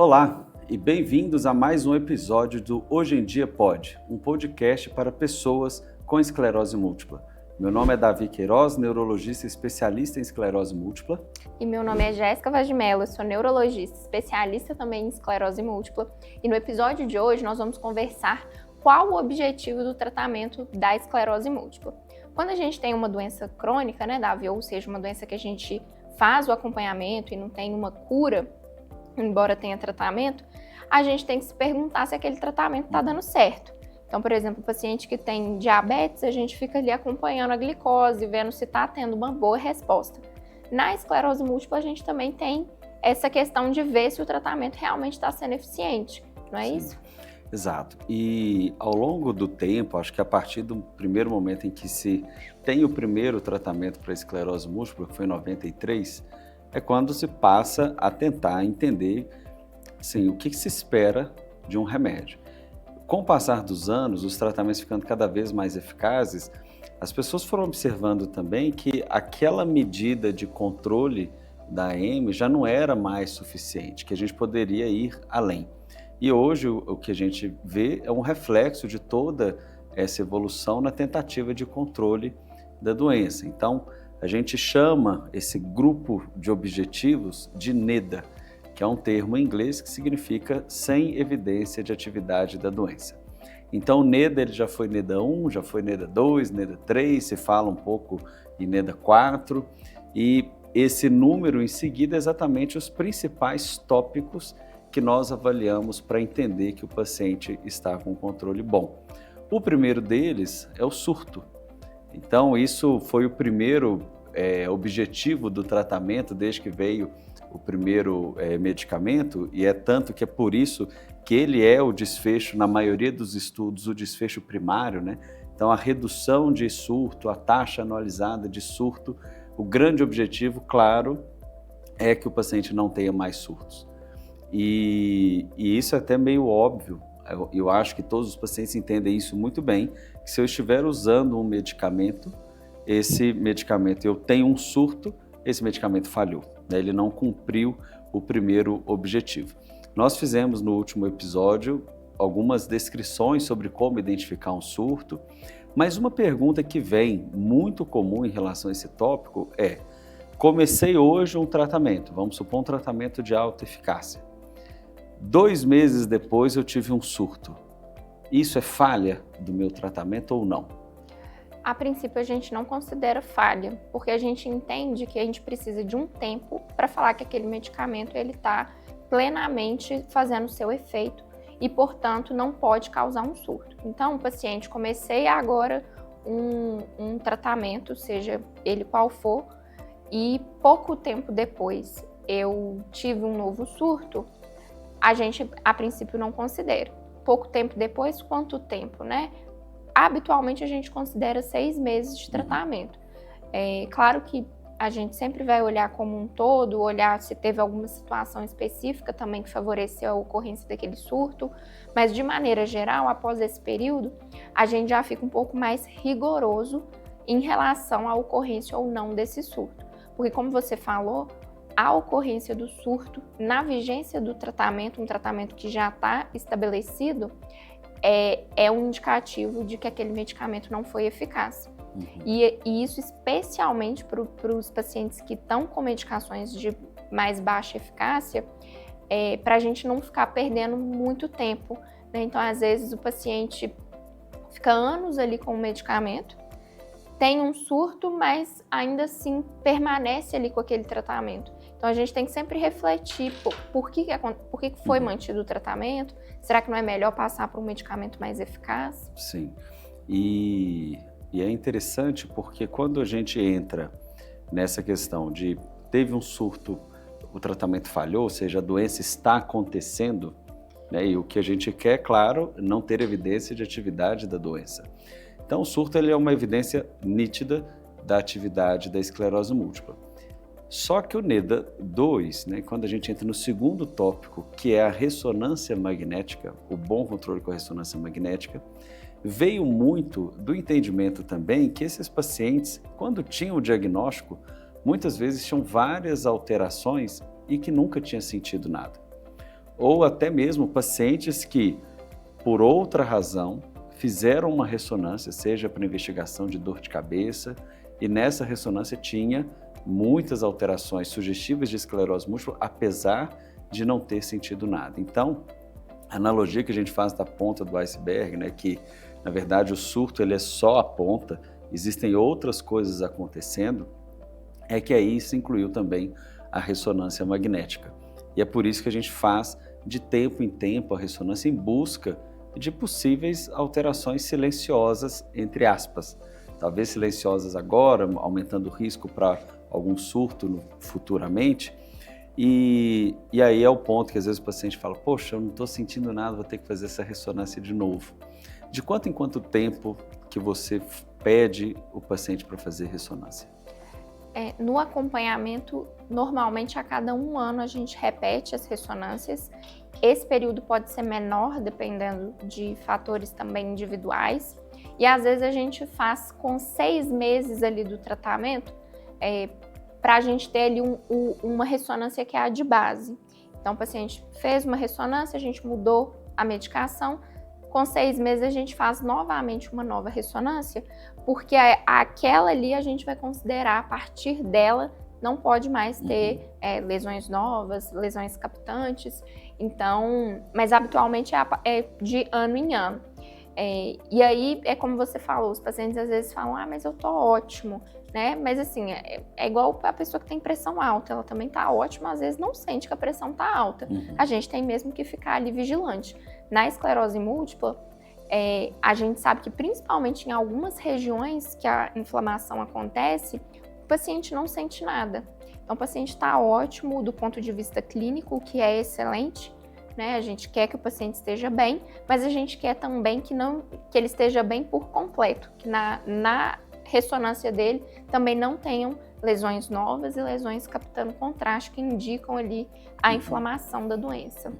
Olá e bem-vindos a mais um episódio do Hoje em Dia Pode, um podcast para pessoas com esclerose múltipla. Meu nome é Davi Queiroz, neurologista especialista em esclerose múltipla. E meu nome é Jéssica Vaz de Mello, eu sou neurologista especialista também em esclerose múltipla. E no episódio de hoje nós vamos conversar qual o objetivo do tratamento da esclerose múltipla. Quando a gente tem uma doença crônica, né, Davi, ou seja, uma doença que a gente faz o acompanhamento e não tem uma cura, embora tenha tratamento, a gente tem que se perguntar se aquele tratamento está dando certo. Então, por exemplo, o paciente que tem diabetes, a gente fica ali acompanhando a glicose, vendo se está tendo uma boa resposta. Na esclerose múltipla, a gente também tem essa questão de ver se o tratamento realmente está sendo eficiente, não é isso? Exato. E ao longo do tempo, acho que a partir do primeiro momento em que se tem o primeiro tratamento para a esclerose múltipla, que foi em 93, é quando se passa a tentar entender assim, o que se espera de um remédio. Com o passar dos anos, os tratamentos ficando cada vez mais eficazes, as pessoas foram observando também que aquela medida de controle da AM já não era mais suficiente, que a gente poderia ir além. E hoje o que a gente vê é um reflexo de toda essa evolução na tentativa de controle da doença. Então, a gente chama esse grupo de objetivos de NEDA, que é um termo em inglês que significa sem evidência de atividade da doença. Então, o NEDA ele já foi NEDA 1, já foi NEDA 2, NEDA 3, se fala um pouco em NEDA 4, e esse número em seguida é exatamente os principais tópicos que nós avaliamos para entender que o paciente está com controle bom. O primeiro deles é o surto. Então, isso foi o primeiro objetivo do tratamento desde que veio o primeiro medicamento, e é tanto que é por isso que ele é o desfecho, na maioria dos estudos, o desfecho primário, né? Então, a redução de surto, a taxa anualizada de surto, o grande objetivo, claro, é que o paciente não tenha mais surtos. E isso é até meio óbvio, eu acho que todos os pacientes entendem isso muito bem, que se eu estiver usando um medicamento, esse medicamento eu tenho um surto, esse medicamento falhou, né? Ele não cumpriu o primeiro objetivo. Nós fizemos no último episódio algumas descrições sobre como identificar um surto, mas uma pergunta que vem muito comum em relação a esse tópico é: comecei hoje um tratamento, vamos supor um tratamento de alta eficácia. 2 meses depois eu tive um surto. Isso é falha do meu tratamento ou não? A princípio, a gente não considera falha, porque a gente entende que a gente precisa de um tempo para falar que aquele medicamento está plenamente fazendo seu efeito e, portanto, não pode causar um surto. Então, paciente, comecei agora um tratamento, seja ele qual for, e pouco tempo depois eu tive um novo surto, a gente, a princípio, não considera. Pouco tempo depois, quanto tempo, né? Habitualmente, a gente considera 6 meses de tratamento. É claro que a gente sempre vai olhar como um todo, olhar se teve alguma situação específica também que favoreceu a ocorrência daquele surto, mas, de maneira geral, após esse período, a gente já fica um pouco mais rigoroso em relação à ocorrência ou não desse surto. Porque, como você falou, a ocorrência do surto na vigência do tratamento, um tratamento que já está estabelecido, é um indicativo de que aquele medicamento não foi eficaz. E isso especialmente para os pacientes que estão com medicações de mais baixa eficácia, para a gente não ficar perdendo muito tempo, né? Então, às vezes, o paciente fica anos ali com o medicamento, tem um surto, mas ainda assim permanece ali com aquele tratamento. Então, a gente tem que sempre refletir por que foi mantido o tratamento. Será que não é melhor passar para um medicamento mais eficaz? Sim. E é interessante porque quando a gente entra nessa questão de teve um surto, o tratamento falhou, ou seja, a doença está acontecendo, né? E o que a gente quer, claro, não ter evidência de atividade da doença. Então, o surto ele é uma evidência nítida da atividade da esclerose múltipla. Só que o NEDA 2, né, quando a gente entra no segundo tópico, que é a ressonância magnética, o bom controle com a ressonância magnética, veio muito do entendimento também que esses pacientes, quando tinham o diagnóstico, muitas vezes tinham várias alterações e que nunca tinha sentido nada. ou até mesmo pacientes que, por outra razão, fizeram uma ressonância, seja para investigação de dor de cabeça, e nessa ressonância tinha muitas alterações sugestivas de esclerose múltipla, apesar de não ter sentido nada. Então, a analogia que a gente faz da ponta do iceberg, né, que na verdade o surto ele é só a ponta, existem outras coisas acontecendo, é que aí se incluiu também a ressonância magnética. E é por isso que a gente faz de tempo em tempo a ressonância em busca de possíveis alterações silenciosas, entre aspas. Talvez silenciosas agora, aumentando o risco para algum surto futuramente. E aí é o ponto que às vezes o paciente fala, poxa, eu não estou sentindo nada, vou ter que fazer essa ressonância de novo. De quanto em quanto tempo que você pede o paciente para fazer ressonância? No acompanhamento, normalmente a cada 1 ano a gente repete as ressonâncias. Esse período pode ser menor, dependendo de fatores também individuais. E às vezes a gente faz com 6 meses ali do tratamento, para a gente ter ali uma ressonância que é a de base. Então o paciente fez uma ressonância, a gente mudou a medicação, com 6 meses a gente faz novamente uma nova ressonância, porque aquela ali a gente vai considerar, a partir dela, não pode mais ter lesões novas, lesões captantes. Então, mas habitualmente é de ano em ano. E aí, é como você falou, os pacientes às vezes falam, mas eu tô ótimo, né? Mas assim, é igual a pessoa que tem pressão alta, ela também tá ótima, às vezes não sente que a pressão tá alta. A gente tem mesmo que ficar ali vigilante. Na esclerose múltipla, a gente sabe que principalmente em algumas regiões que a inflamação acontece, o paciente não sente nada. Então o paciente está ótimo do ponto de vista clínico, o que é excelente, né? A gente quer que o paciente esteja bem, mas a gente quer também que ele esteja bem por completo, que na ressonância dele também não tenham lesões novas e lesões captando contraste que indicam ali a inflamação da doença.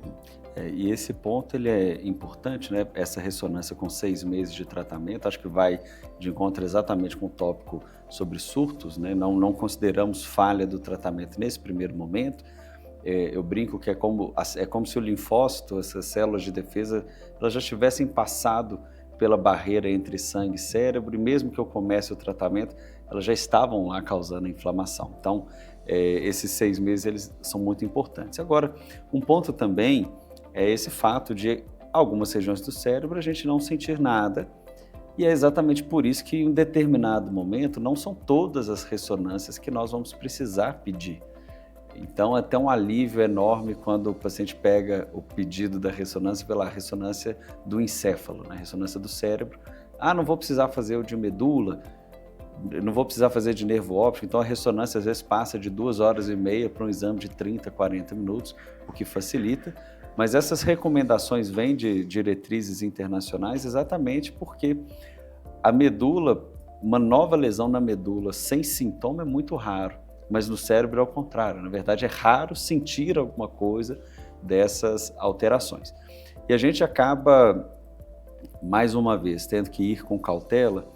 E esse ponto ele é importante, né? Essa ressonância com 6 meses de tratamento, acho que vai de encontro exatamente com o tópico sobre surtos, né? Não consideramos falha do tratamento nesse primeiro momento. Eu brinco que é como se o linfócito, essas células de defesa, elas já tivessem passado pela barreira entre sangue e cérebro, e mesmo que eu comece o tratamento, elas já estavam lá causando inflamação. Então, esses 6 meses eles são muito importantes. Agora, um ponto também é esse fato de algumas regiões do cérebro a gente não sentir nada, e é exatamente por isso que em um determinado momento não são todas as ressonâncias que nós vamos precisar pedir. Então, é até um alívio enorme quando o paciente pega o pedido da ressonância pela ressonância do encéfalo, né? Ressonância do cérebro. Não vou precisar fazer o de medula, não vou precisar fazer de nervo óptico, então a ressonância às vezes passa de 2h30 para um exame de 30, 40 minutos, o que facilita. Mas essas recomendações vêm de diretrizes internacionais exatamente porque a medula, uma nova lesão na medula sem sintoma é muito raro, mas no cérebro é ao contrário. Na verdade, é raro sentir alguma coisa dessas alterações. E a gente acaba, mais uma vez, tendo que ir com cautela,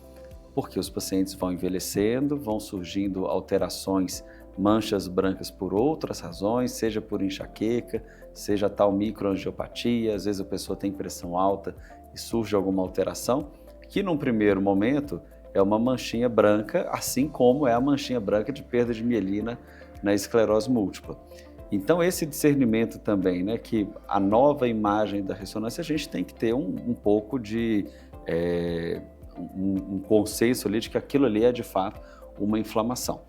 porque os pacientes vão envelhecendo, vão surgindo alterações, manchas brancas por outras razões, seja por enxaqueca, seja tal microangiopatia, às vezes a pessoa tem pressão alta e surge alguma alteração, que num primeiro momento é uma manchinha branca, assim como é a manchinha branca de perda de mielina na esclerose múltipla. Então esse discernimento também, né, que a nova imagem da ressonância, a gente tem que ter um pouco de um consenso ali de que aquilo ali é de fato uma inflamação.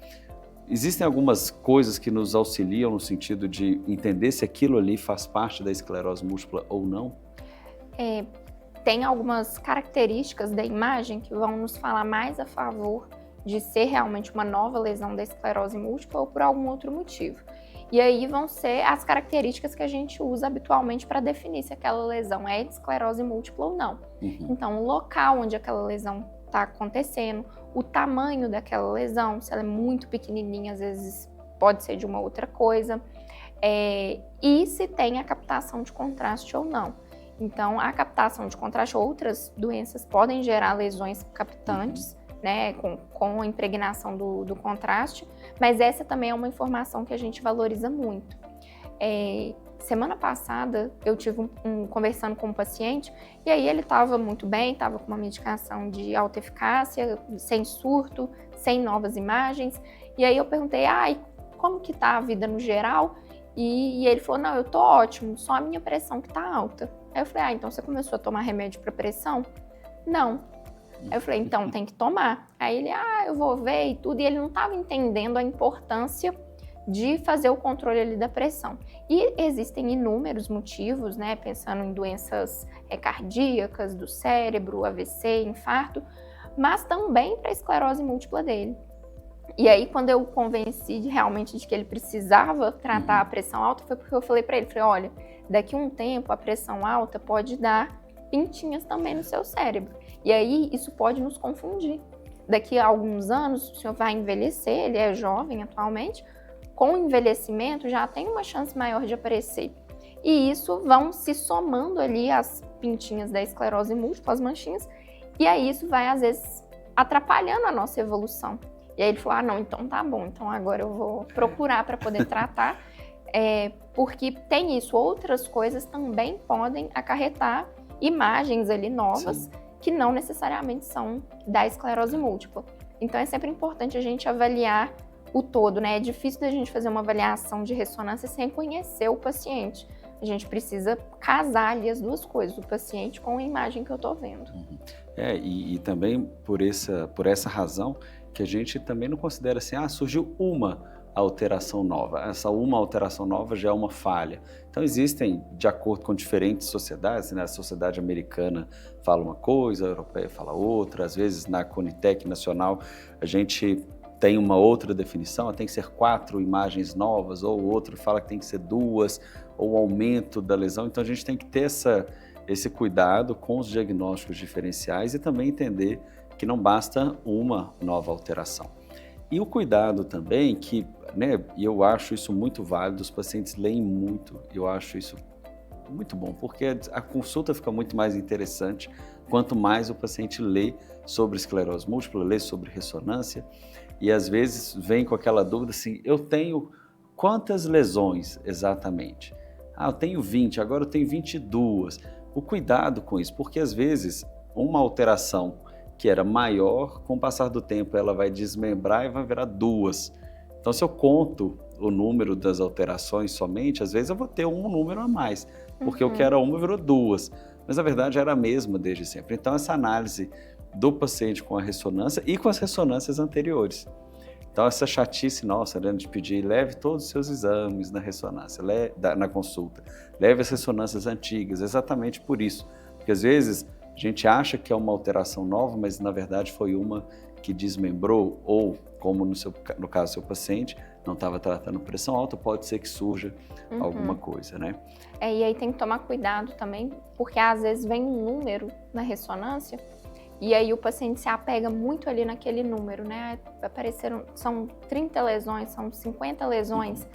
Existem algumas coisas que nos auxiliam no sentido de entender se aquilo ali faz parte da esclerose múltipla ou não? Tem algumas características da imagem que vão nos falar mais a favor de ser realmente uma nova lesão da esclerose múltipla ou por algum outro motivo. E aí vão ser as características que a gente usa habitualmente para definir se aquela lesão é de esclerose múltipla ou não. Então, o local onde aquela lesão está acontecendo, o tamanho daquela lesão, se ela é muito pequenininha, às vezes pode ser de uma outra coisa, e se tem a captação de contraste ou não. Então, a captação de contraste, outras doenças podem gerar lesões captantes, né, com a impregnação do contraste, mas essa também é uma informação que a gente valoriza muito. semana passada eu tive conversando com um paciente e aí ele estava muito bem, estava com uma medicação de alta eficácia, sem surto, sem novas imagens. E aí eu perguntei, como que tá a vida no geral? E ele falou, não, eu tô ótimo, só a minha pressão que tá alta. Aí eu falei, então você começou a tomar remédio para pressão? Não. Aí eu falei, então tem que tomar. Aí ele, eu vou ver e tudo. E ele não estava entendendo a importância de fazer o controle ali da pressão. E existem inúmeros motivos, né? Pensando em doenças cardíacas, do cérebro, AVC, infarto, mas também para a esclerose múltipla dele. E aí, quando eu convenci realmente de que ele precisava tratar a pressão alta, foi porque eu falei para ele, olha, daqui a um tempo a pressão alta pode dar pintinhas também no seu cérebro. E aí, isso pode nos confundir. Daqui a alguns anos, o senhor vai envelhecer, ele é jovem atualmente, com o envelhecimento já tem uma chance maior de aparecer. E isso vão se somando ali as pintinhas da esclerose múltipla, as manchinhas, e aí isso vai, às vezes, atrapalhando a nossa evolução. E aí ele falou, não, então tá bom, então agora eu vou procurar para poder tratar, porque tem isso, outras coisas também podem acarretar imagens ali novas, sim, que não necessariamente são da esclerose múltipla. Então é sempre importante a gente avaliar o todo, né? É difícil da gente fazer uma avaliação de ressonância sem conhecer o paciente. A gente precisa casar ali as duas coisas, o paciente com a imagem que eu tô vendo. E também por essa razão que a gente também não considera assim, surgiu uma alteração nova. Essa uma alteração nova já é uma falha. Então existem, de acordo com diferentes sociedades, né? A sociedade americana fala uma coisa, a europeia fala outra, às vezes na Conitec nacional a gente tem uma outra definição, tem que ser 4 imagens novas, ou o outro fala que tem que ser 2, ou aumento da lesão. Então a gente tem que ter esse cuidado com os diagnósticos diferenciais e também entender que não basta uma nova alteração. E o cuidado também que, né, e eu acho isso muito válido, os pacientes leem muito, eu acho isso muito bom, porque a consulta fica muito mais interessante quanto mais o paciente lê sobre esclerose múltipla, lê sobre ressonância, e às vezes vem com aquela dúvida assim, eu tenho quantas lesões exatamente? Eu tenho 20, agora eu tenho 22. O cuidado com isso, porque às vezes uma alteração que era maior, com o passar do tempo ela vai desmembrar e vai virar 2. Então se eu conto o número das alterações somente, às vezes eu vou ter um número a mais, porque o que era uma virou 2, mas na verdade era a mesma desde sempre. Então essa análise do paciente com a ressonância e com as ressonâncias anteriores. Então essa chatice nossa, né, de pedir, leve todos os seus exames na ressonância, na consulta, leve as ressonâncias antigas, exatamente por isso, porque às vezes a gente acha que é uma alteração nova, mas na verdade foi uma que desmembrou ou, como no caso do seu paciente, não estava tratando pressão alta, pode ser que surja alguma coisa, né? E aí tem que tomar cuidado também, porque às vezes vem um número na ressonância e aí o paciente se apega muito ali naquele número, né? São 30 lesões, são 50 lesões.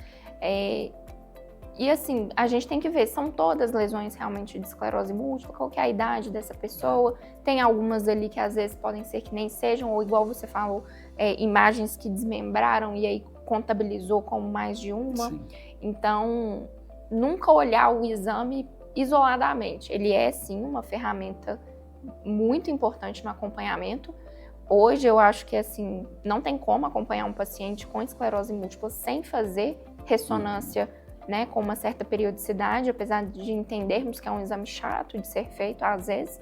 E assim, a gente tem que ver, são todas lesões realmente de esclerose múltipla, qual que é a idade dessa pessoa, tem algumas ali que às vezes podem ser que nem sejam, ou igual você falou, imagens que desmembraram e aí contabilizou como mais de uma. Sim. Então, nunca olhar o exame isoladamente. Ele é sim uma ferramenta muito importante no acompanhamento. Hoje eu acho que assim, não tem como acompanhar um paciente com esclerose múltipla sem fazer ressonância, né, com uma certa periodicidade, apesar de entendermos que é um exame chato de ser feito às vezes,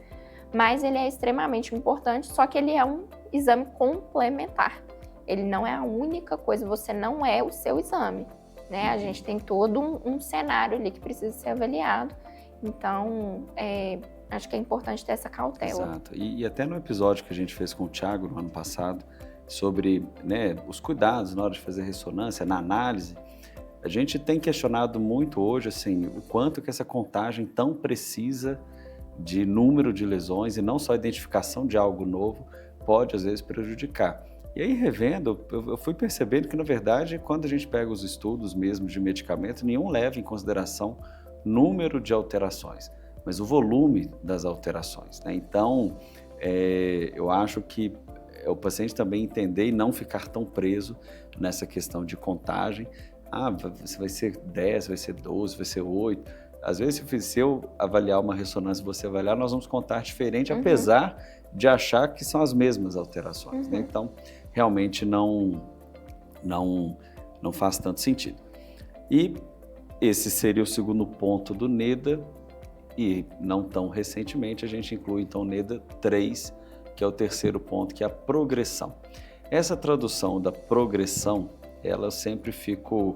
mas ele é extremamente importante, só que ele é um exame complementar. Ele não é a única coisa, você não é o seu exame, né? A gente tem todo um cenário ali que precisa ser avaliado, então acho que é importante ter essa cautela. Exato, e até no episódio que a gente fez com o Thiago no ano passado, sobre, né, os cuidados na hora de fazer ressonância, na análise, a gente tem questionado muito hoje assim, o quanto que essa contagem tão precisa de número de lesões e não só a identificação de algo novo pode às vezes prejudicar. E aí revendo, eu fui percebendo que na verdade quando a gente pega os estudos mesmo de medicamento, nenhum leva em consideração número de alterações, mas o volume das alterações, né? Então eu acho que é o paciente também entender e não ficar tão preso nessa questão de contagem, você vai ser 10, vai ser 12, vai ser 8. Às vezes, se eu avaliar uma ressonância e você avaliar, nós vamos contar diferente, apesar de achar que são as mesmas alterações, né? Então, realmente não faz tanto sentido. E esse seria o segundo ponto do NEDA, e não tão recentemente a gente inclui então o NEDA 3, que é o terceiro ponto, que é a progressão. Essa tradução da progressão, eu sempre fico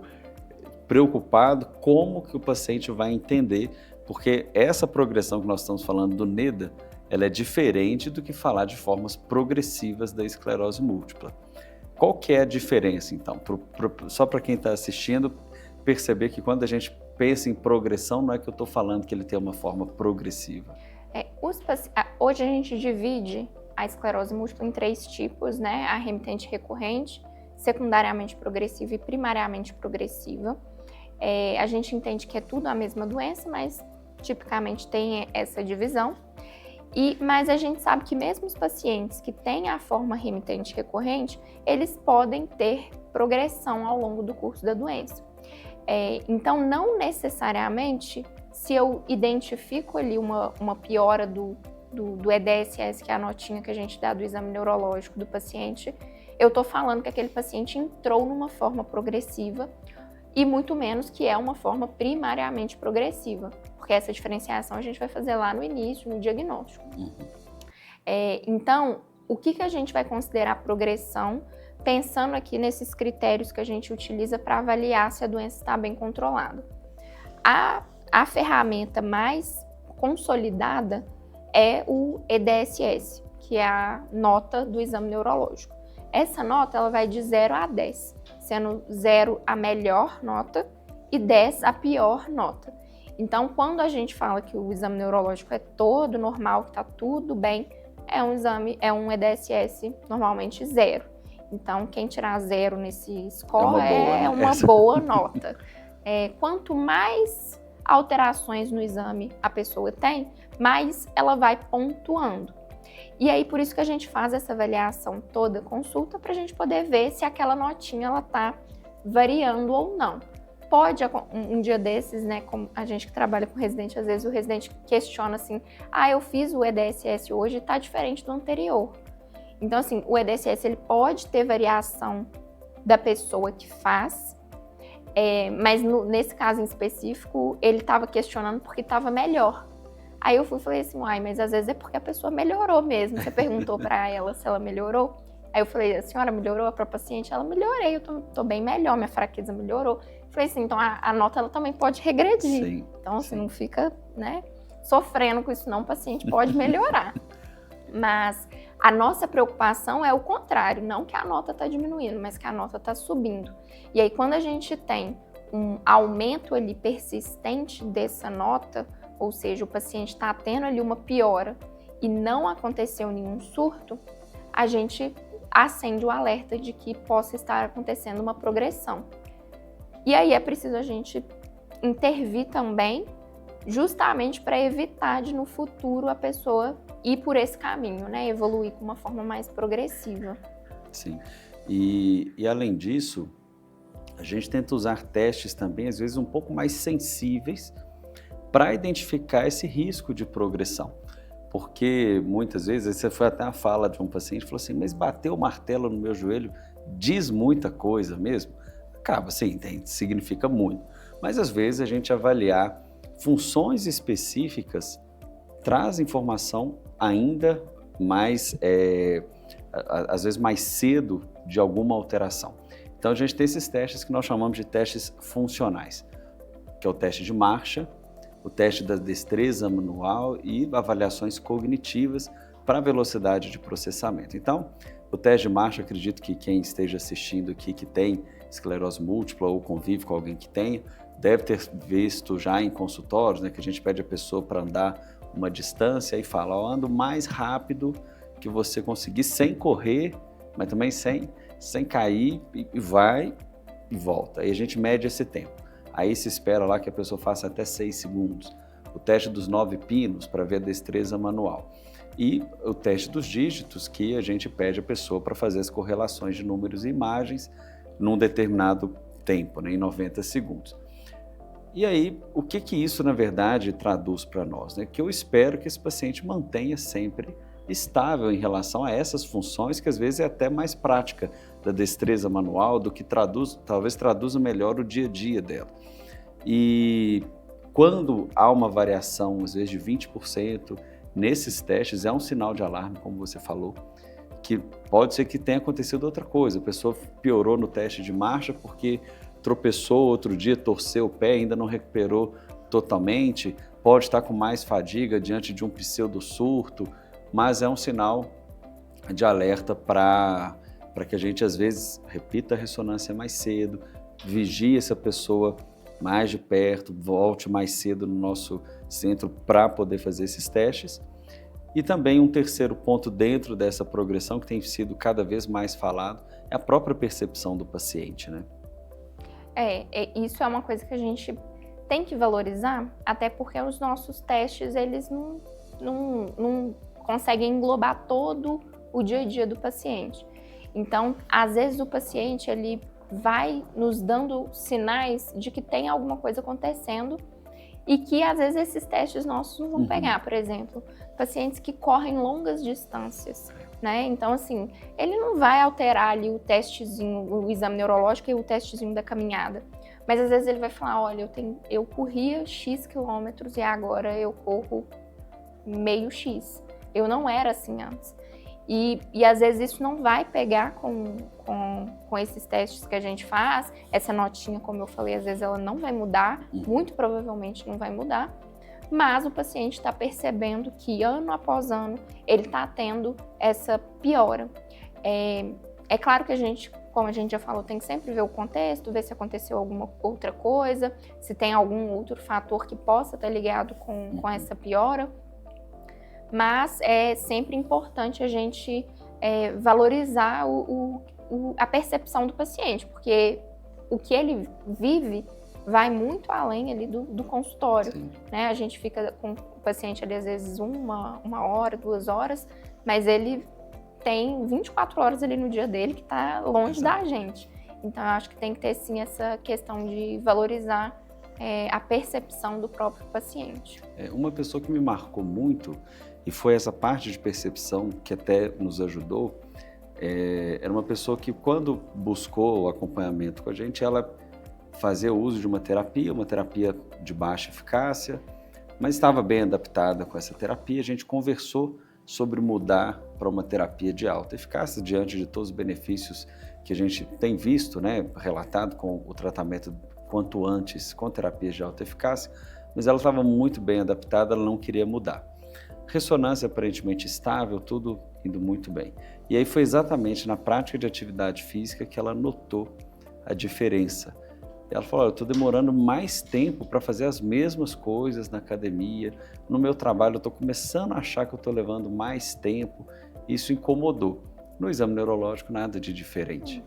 preocupado como que o paciente vai entender, porque essa progressão que nós estamos falando do NEDA, ela é diferente do que falar de formas progressivas da esclerose múltipla. Qual que é a diferença, então? Só para quem está assistindo, perceber que quando a gente pensa em progressão, não é que eu estou falando que ele tem uma forma progressiva. Hoje a gente divide a esclerose múltipla em 3 tipos, né? A remitente recorrente, secundariamente progressiva e primariamente progressiva. A gente entende que é tudo a mesma doença, mas tipicamente tem essa divisão. Mas a gente sabe que mesmo os pacientes que têm a forma remitente recorrente, eles podem ter progressão ao longo do curso da doença. Então, não necessariamente, se eu identifico ali uma piora do EDSS, que é a notinha que a gente dá do exame neurológico do paciente, eu estou falando que aquele paciente entrou numa forma progressiva e muito menos que é uma forma primariamente progressiva, porque essa diferenciação a gente vai fazer lá no início, no diagnóstico. Então, o que a gente vai considerar progressão, pensando aqui nesses critérios que a gente utiliza para avaliar se a doença está bem controlada? A ferramenta mais consolidada é o EDSS, que é a nota do exame neurológico. Essa nota ela vai de 0 a 10, sendo 0 a melhor nota e 10 a pior nota. Então, quando a gente fala que o exame neurológico é todo normal, que está tudo bem, é um EDSS normalmente 0. Então, quem tirar 0 nesse score é uma boa nota. Quanto mais alterações no exame a pessoa tem, mais ela vai pontuando. E aí, por isso que a gente faz essa avaliação toda consulta, para a gente poder ver se aquela notinha ela está variando ou não. Pode, um dia desses, né, como a gente que trabalha com residente, às vezes o residente questiona assim, eu fiz o EDSS hoje e está diferente do anterior. Então, assim, o EDSS ele pode ter variação da pessoa que faz, mas nesse caso em específico, ele estava questionando porque estava melhor. Aí eu falei assim, mas às vezes é porque a pessoa melhorou mesmo. Você perguntou para ela se ela melhorou. Aí eu falei, a senhora melhorou para a paciente? Ela, melhorei, eu tô bem melhor, minha fraqueza melhorou. Eu falei assim, então a nota ela também pode regredir. Sim, então, assim, não fica, né, sofrendo com isso não, o paciente pode melhorar. Mas a nossa preocupação é o contrário, não que a nota está diminuindo, mas que a nota está subindo. E aí, quando a gente tem um aumento ali persistente dessa nota, ou seja, o paciente está tendo ali uma piora e não aconteceu nenhum surto, a gente acende o alerta de que possa estar acontecendo uma progressão. E aí é preciso a gente intervir também, justamente para evitar de no futuro a pessoa ir por esse caminho, né? Evoluir com uma forma mais progressiva. Sim. E além disso, a gente tenta usar testes também, às vezes um pouco mais sensíveis, para identificar esse risco de progressão. Porque muitas vezes, você foi até a fala de um paciente, falou assim, mas bater o martelo no meu joelho diz muita coisa mesmo? Acaba, sim, significa muito. Mas às vezes a gente avaliar funções específicas traz informação ainda mais, às vezes mais cedo de alguma alteração. Então a gente tem esses testes que nós chamamos de testes funcionais, que é o teste de marcha, o teste da destreza manual e avaliações cognitivas para velocidade de processamento. Então, o teste de marcha, acredito que quem esteja assistindo aqui que tem esclerose múltipla ou convive com alguém que tenha, deve ter visto já em consultórios, né, que a gente pede a pessoa para andar uma distância e fala, anda o mais rápido que você conseguir, sem correr, mas também sem cair, e vai e volta. Aí a gente mede esse tempo. Aí se espera lá que a pessoa faça até 6 segundos. O teste dos 9 pinos para ver a destreza manual. E o teste dos dígitos, que a gente pede a pessoa para fazer as correlações de números e imagens num determinado tempo, né, em 90 segundos. E aí, o que isso, na verdade, traduz para nós? Né? Que eu espero que esse paciente mantenha sempre estável em relação a essas funções, que às vezes é até mais prática da destreza manual, do que talvez traduza melhor o dia a dia dela. E quando há uma variação, às vezes de 20%, nesses testes, é um sinal de alarme, como você falou, que pode ser que tenha acontecido outra coisa. A pessoa piorou no teste de marcha porque tropeçou outro dia, torceu o pé, ainda não recuperou totalmente, pode estar com mais fadiga diante de um pseudo-surto, mas é um sinal de alerta para que a gente, às vezes, repita a ressonância mais cedo, vigie essa pessoa mais de perto, volte mais cedo no nosso centro para poder fazer esses testes. E também um terceiro ponto dentro dessa progressão, que tem sido cada vez mais falado, é a própria percepção do paciente, né? Isso é uma coisa que a gente tem que valorizar, até porque os nossos testes, eles não conseguem englobar todo o dia a dia do paciente. Então, às vezes o paciente, ele vai nos dando sinais de que tem alguma coisa acontecendo e que às vezes esses testes nossos não vão pegar. Por exemplo, pacientes que correm longas distâncias, né? Então, assim, ele não vai alterar ali o testezinho, o exame neurológico e o testezinho da caminhada. Mas às vezes ele vai falar, olha, eu corria X quilômetros e agora eu corro meio X. Eu não era assim antes. E às vezes isso não vai pegar com esses testes que a gente faz. Essa notinha, como eu falei, às vezes ela não vai mudar, muito provavelmente não vai mudar, mas o paciente está percebendo que ano após ano ele está tendo essa piora. É claro que a gente, como a gente já falou, tem que sempre ver o contexto, ver se aconteceu alguma outra coisa, se tem algum outro fator que possa estar ligado com essa piora. Mas é sempre importante a gente valorizar a percepção do paciente, porque o que ele vive vai muito além ali do consultório, né? A gente fica com o paciente ali às vezes uma hora, 2 horas, mas ele tem 24 horas ali no dia dele que está longe da gente. Então eu acho que tem que ter sim essa questão de valorizar a percepção do próprio paciente. Uma pessoa que me marcou muito, e foi essa parte de percepção que até nos ajudou, era uma pessoa que, quando buscou o acompanhamento com a gente, ela fazia uso de uma terapia de baixa eficácia, mas estava bem adaptada com essa terapia. A gente conversou sobre mudar para uma terapia de alta eficácia, diante de todos os benefícios que a gente tem visto, né, relatado com o tratamento quanto antes com terapias de alta eficácia, mas ela estava muito bem adaptada, ela não queria mudar. Ressonância aparentemente estável, tudo indo muito bem. E aí foi exatamente na prática de atividade física que ela notou a diferença. E ela falou, eu estou demorando mais tempo para fazer as mesmas coisas na academia, no meu trabalho eu estou começando a achar que eu estou levando mais tempo, isso incomodou. No exame neurológico nada de diferente.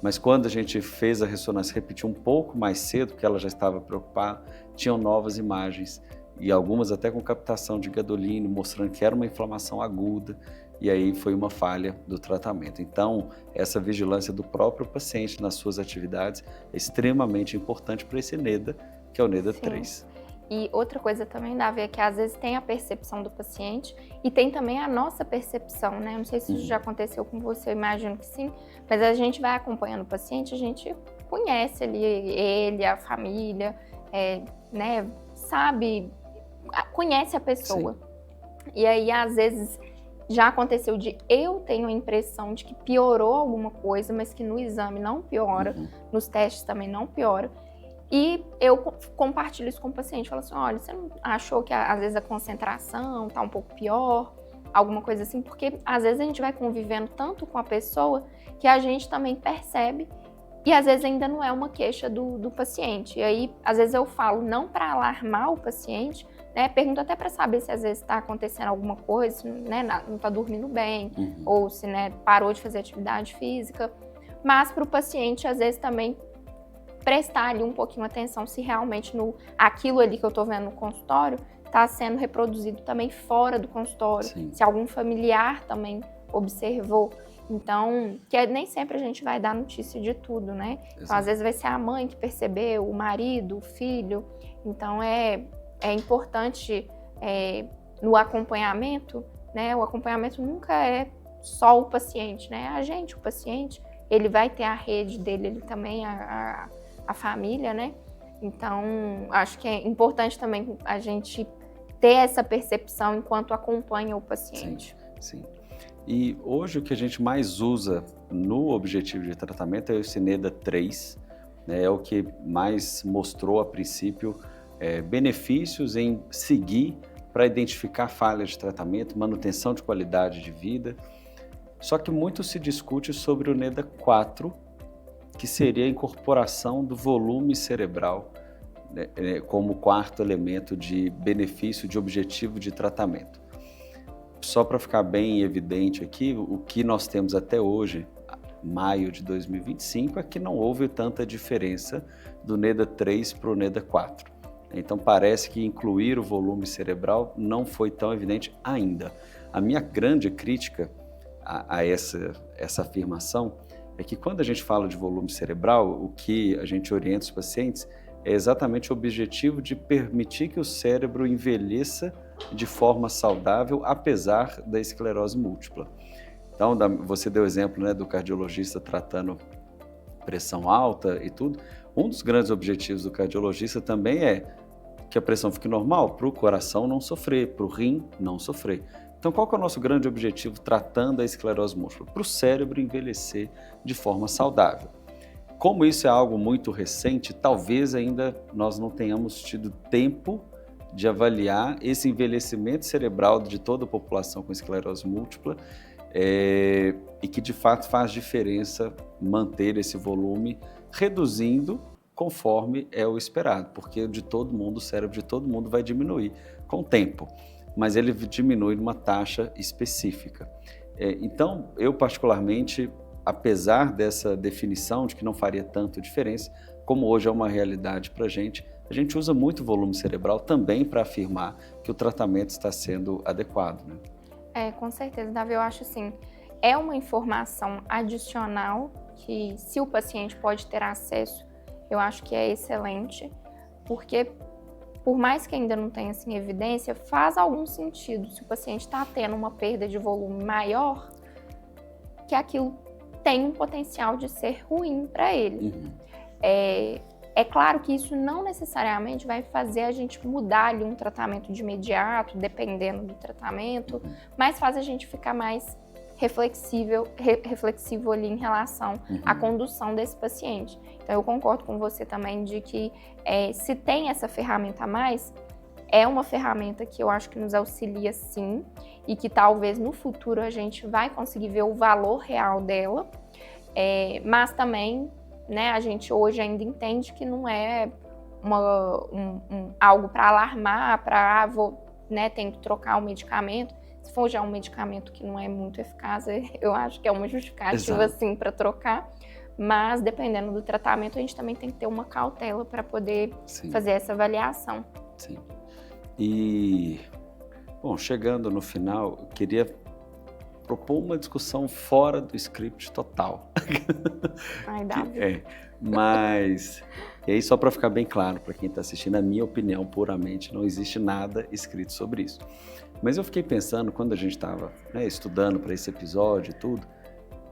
Mas quando a gente fez a ressonância, repetiu um pouco mais cedo, porque ela já estava preocupada, tinham novas imagens, e algumas até com captação de gadolínio, mostrando que era uma inflamação aguda, e aí foi uma falha do tratamento. Então, essa vigilância do próprio paciente nas suas atividades é extremamente importante para esse NEDA, que é o NEDA 3. E outra coisa também, Davi, é que às vezes tem a percepção do paciente e tem também a nossa percepção, né? Não sei se isso já aconteceu com você, eu imagino que sim, mas a gente vai acompanhando o paciente, a gente conhece ali ele, a família, né? Sabe, conhece a pessoa. E aí, às vezes, já aconteceu de eu tenho a impressão de que piorou alguma coisa, mas que no exame não piora, nos testes também não piora. E eu compartilho isso com o paciente, falo assim, olha, você não achou que às vezes a concentração tá um pouco pior, alguma coisa assim? Porque às vezes a gente vai convivendo tanto com a pessoa que a gente também percebe e às vezes ainda não é uma queixa do paciente. E aí, às vezes eu falo não para alarmar o paciente, né? Pergunto até para saber se às vezes está acontecendo alguma coisa, né? Não está dormindo bem, ou se, né, parou de fazer atividade física. Mas para o paciente, às vezes também prestar ali um pouquinho atenção se realmente aquilo ali que eu estou vendo no consultório está sendo reproduzido também fora do consultório, se algum familiar também observou. Então, nem sempre a gente vai dar notícia de tudo, né? Então, às vezes vai ser a mãe que percebeu, o marido, o filho. Então, é importante no acompanhamento, né? O acompanhamento nunca é só o paciente, né? A gente, o paciente, ele vai ter a rede dele, ele também, a família, né? Então, acho que é importante também a gente ter essa percepção enquanto acompanha o paciente. Sim. E hoje o que a gente mais usa no objetivo de tratamento é o Syneda 3, né? É o que mais mostrou a princípio benefícios em seguir para identificar falhas de tratamento, manutenção de qualidade de vida. Só que muito se discute sobre o NEDA 4, que seria a incorporação do volume cerebral, né, como quarto elemento de benefício de objetivo de tratamento. Só para ficar bem evidente aqui, o que nós temos até hoje, maio de 2025, é que não houve tanta diferença do NEDA 3 para o NEDA 4. Então parece que incluir o volume cerebral não foi tão evidente ainda. A minha grande crítica a essa afirmação é que quando a gente fala de volume cerebral, o que a gente orienta os pacientes é exatamente o objetivo de permitir que o cérebro envelheça de forma saudável, apesar da esclerose múltipla. Então, você deu o exemplo, né, do cardiologista tratando pressão alta e tudo. Um dos grandes objetivos do cardiologista também é que a pressão fique normal, para o coração não sofrer, para o rim não sofrer. Então, qual que é o nosso grande objetivo tratando a esclerose múltipla? Para o cérebro envelhecer de forma saudável. Como isso é algo muito recente, talvez ainda nós não tenhamos tido tempo de avaliar esse envelhecimento cerebral de toda a população com esclerose múltipla e que de fato faz diferença manter esse volume reduzindo conforme é o esperado, porque o cérebro de todo mundo vai diminuir com o tempo, mas ele diminui numa taxa específica. Então, eu particularmente, apesar dessa definição de que não faria tanta diferença, como hoje é uma realidade para a gente usa muito volume cerebral também para afirmar que o tratamento está sendo adequado, né? Com certeza, Davi, eu acho assim, é uma informação adicional que se o paciente pode ter acesso, eu acho que é excelente, porque por mais que ainda não tenha assim, evidência, faz algum sentido. Se o paciente está tendo uma perda de volume maior, que aquilo tem um potencial de ser ruim para ele. Uhum. É claro que isso não necessariamente vai fazer a gente mudar ali um tratamento de imediato, dependendo do tratamento, mas faz a gente ficar mais reflexivo ali em relação à condução desse paciente. Então, eu concordo com você também de que se tem essa ferramenta a mais, é uma ferramenta que eu acho que nos auxilia sim, e que talvez no futuro a gente vai conseguir ver o valor real dela, mas também, né, a gente hoje ainda entende que não é algo para alarmar, né, tem que trocar o medicamento. Se for já um medicamento que não é muito eficaz, eu acho que é uma justificativa assim para trocar. Mas dependendo do tratamento, a gente também tem que ter uma cautela para poder fazer essa avaliação. Sim. E, bom, chegando no final, eu queria propor uma discussão fora do script total. Ai, Davi. Mas, e aí só para ficar bem claro para quem está assistindo, a minha opinião puramente, não existe nada escrito sobre isso. Mas eu fiquei pensando, quando a gente estava estudando para esse episódio e tudo,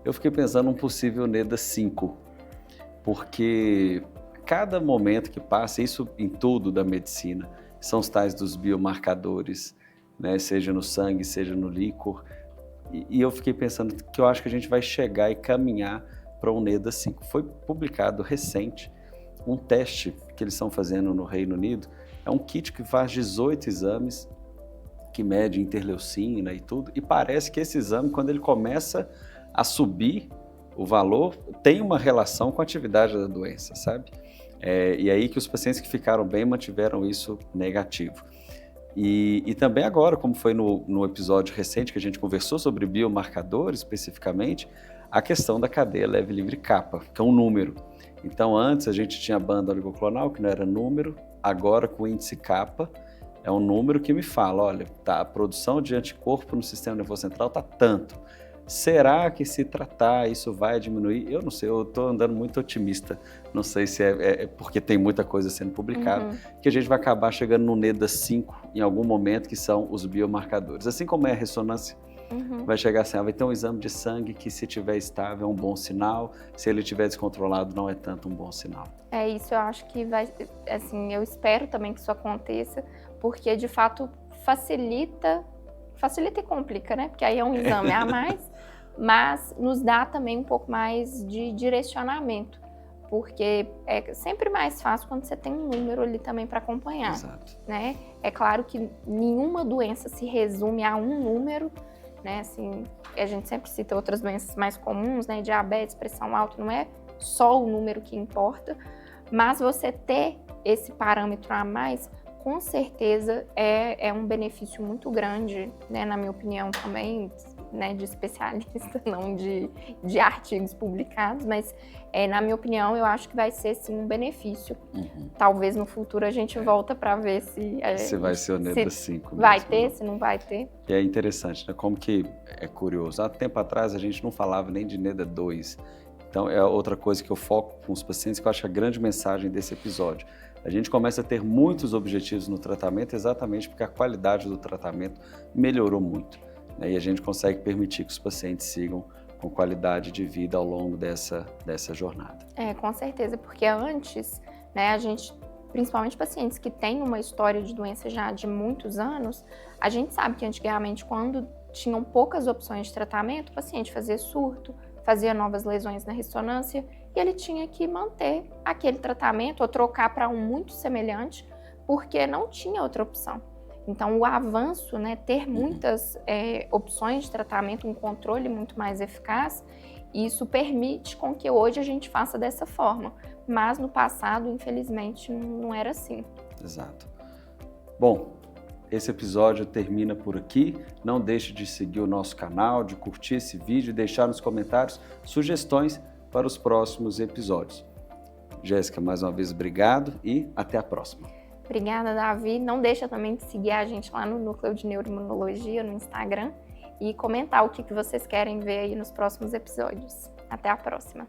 eu fiquei pensando num possível NEDA 5, porque cada momento que passa, isso em tudo da medicina, são os tais dos biomarcadores, né, seja no sangue, seja no líquor, e eu fiquei pensando que eu acho que a gente vai chegar e caminhar para um NEDA 5. Foi publicado recente um teste que eles estão fazendo no Reino Unido, é um kit que faz 18 exames, que mede interleucina e tudo, e parece que esse exame, quando ele começa a subir o valor, tem uma relação com a atividade da doença, sabe? E aí que os pacientes que ficaram bem mantiveram isso negativo. E também agora, como foi no episódio recente que a gente conversou sobre biomarcadores especificamente, a questão da cadeia leve livre kappa, que é um número. Então antes a gente tinha a banda oligoclonal, que não era número, agora com o índice kappa, é um número que me fala, olha, a produção de anticorpo no sistema nervoso central está tanto. Será que se tratar isso vai diminuir? Eu não sei, eu estou andando muito otimista. Não sei se é porque tem muita coisa sendo publicada, que a gente vai acabar chegando no NEDA 5 em algum momento, que são os biomarcadores. Assim como é a ressonância, vai chegar assim, vai ter um exame de sangue que, se tiver estável, é um bom sinal, se ele estiver descontrolado, não é tanto um bom sinal. É isso, eu acho que vai, assim, eu espero também que isso aconteça, porque de fato facilita e complica, né? Porque aí é um exame a mais, mas nos dá também um pouco mais de direcionamento, porque é sempre mais fácil quando você tem um número ali também para acompanhar. Exato. Né? É claro que nenhuma doença se resume a um número, né? Assim, a gente sempre cita outras doenças mais comuns, né? Diabetes, pressão alta, não é só o número que importa, mas você ter esse parâmetro a mais, com certeza é um benefício muito grande, né, na minha opinião também, né, de especialista, não de artigos publicados, mas na minha opinião eu acho que vai ser sim um benefício. Talvez no futuro a gente volta para ver se vai ser o NEDA 5 mesmo. Vai ter, se não vai ter. E é interessante, né? Como que é curioso. Há tempo atrás a gente não falava nem de NEDA 2. Então é outra coisa que eu foco com os pacientes, que eu acho a grande mensagem desse episódio. A gente começa a ter muitos objetivos no tratamento exatamente porque a qualidade do tratamento melhorou muito, né? E a gente consegue permitir que os pacientes sigam com qualidade de vida ao longo dessa jornada. Com certeza, porque antes, né, a gente, principalmente pacientes que têm uma história de doença já de muitos anos, a gente sabe que antigamente, quando tinham poucas opções de tratamento, o paciente fazia surto, fazia novas lesões na ressonância e ele tinha que manter aquele tratamento ou trocar para um muito semelhante, porque não tinha outra opção. Então, o avanço, né, ter muitas opções de tratamento, um controle muito mais eficaz, isso permite com que hoje a gente faça dessa forma. Mas no passado, infelizmente, não era assim. Exato. Bom, esse episódio termina por aqui. Não deixe de seguir o nosso canal, de curtir esse vídeo e deixar nos comentários sugestões para os próximos episódios. Jéssica, mais uma vez, obrigado e até a próxima. Obrigada, Davi. Não deixa também de seguir a gente lá no Núcleo de Neuroimunologia, no Instagram, e comentar o que vocês querem ver aí nos próximos episódios. Até a próxima.